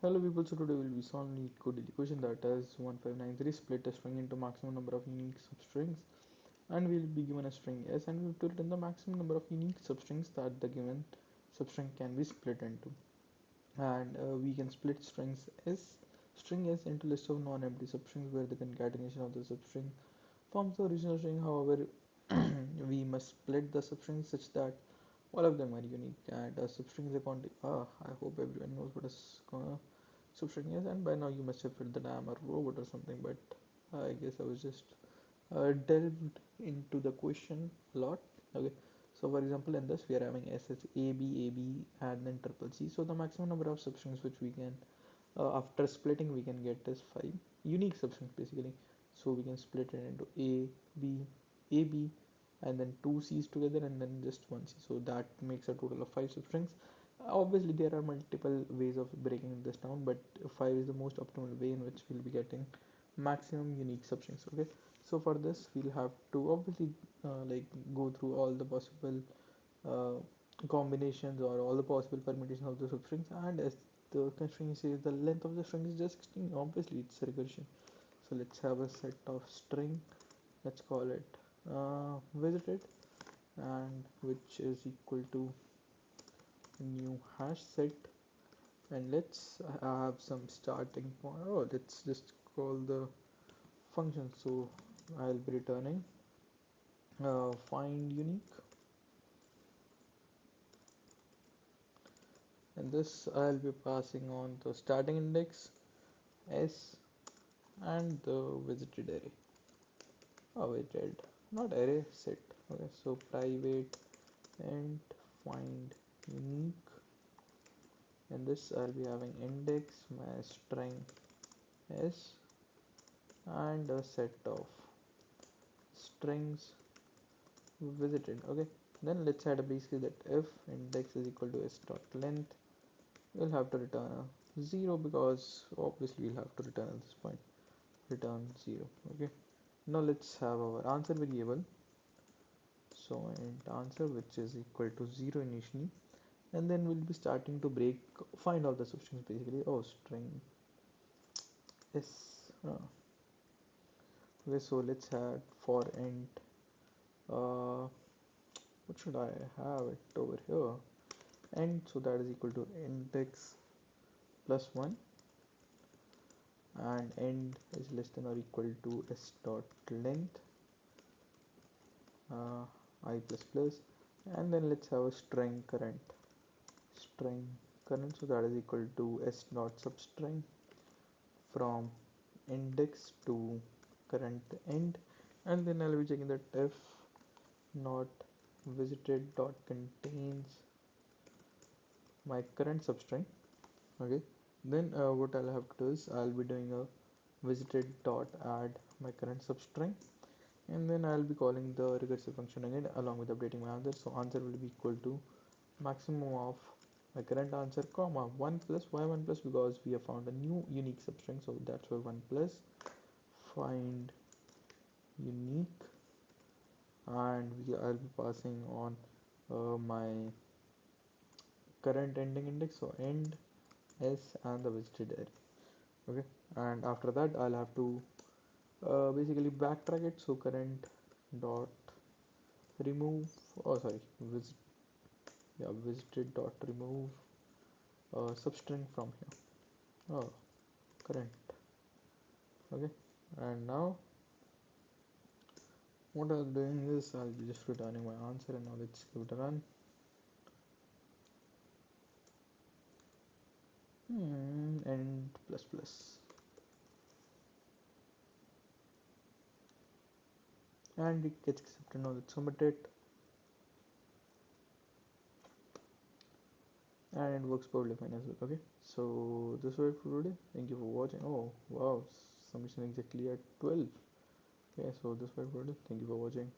Hello people, so today we'll be solving LeetCode DailyQuestion that is 1593 split a string into maximum number of unique substrings, and we'll be given a string S and we have to return the maximum number of unique substrings that the given substring can be split into. And we can split string S into list of non-empty substrings where the concatenation of the substring forms the original string. However, we must split the substrings such that all of them are unique, and a substring is a quantity. I hope everyone knows what a substring is, and by now you must have filled the name or robot or something, but I guess I was just delved into the question a lot. Okay, so for example, in this we are having S as A, B, A, B, and then triple C. So the maximum number of substrings which we can, after splitting, we can get is 5 unique substrings basically. So we can split it into A, B, and then two C's together, and then just one C. So that makes a total of 5 substrings. Obviously, there are multiple ways of breaking this down, but 5 is the most optimal way in which we'll be getting maximum unique substrings. Okay, so for this, we'll have to obviously like go through all the possible uh, combinations or all the possible permutations of the substrings, and as the constraint says the length of the string is just 16, obviously it's recursion. So let's have a set of string, let's call it visited, and which is equal to new hash set, and let's have some starting point. Oh, let's just call the function. So I'll be returning find unique, and this I'll be passing on the starting index s and the visited array. Oh, visited, not array, set. Okay, so private int find unique, and this I'll be having index my string s and a set of strings visited. Okay, then let's add a basically that if index is equal to s dot length, we'll have to return a 0 because obviously we'll have to return at this point, return 0. Okay, now let's have our answer variable. So int answer, which is equal to 0 initially, and then we'll be starting to find all the substrings basically. Oh, string is okay, so let's add for int what should I have it over here, and so that is equal to index plus 1, and end is less than or equal to s dot length I plus plus, and then let's have a string current, so that is equal to s dot substring from index to current end, and then I'll be checking that if not visited dot contains my current substring. Okay, then what I'll have to do is I'll be doing a visited dot add my current substring, and then I'll be calling the recursive function again along with updating my answer. So answer will be equal to maximum of my current answer comma 1 plus. Why 1 plus? Because we have found a new unique substring, so that's why 1 plus find unique, and I'll be passing on my current ending index, so end s and the visited array. Okay, and after that I'll have to basically backtrack it. So current dot remove, oh sorry, visited dot remove substring from here. Oh, current. Okay, and now what I'm doing is I'll be just returning my answer, and now let's give it a run. And plus plus, and it gets accepted. Now let's submit it, and it works perfectly fine as well. Okay, so this was it for today. Thank you for watching. Oh wow, submission exactly at 12. Okay, so this was it for today. Thank you for watching.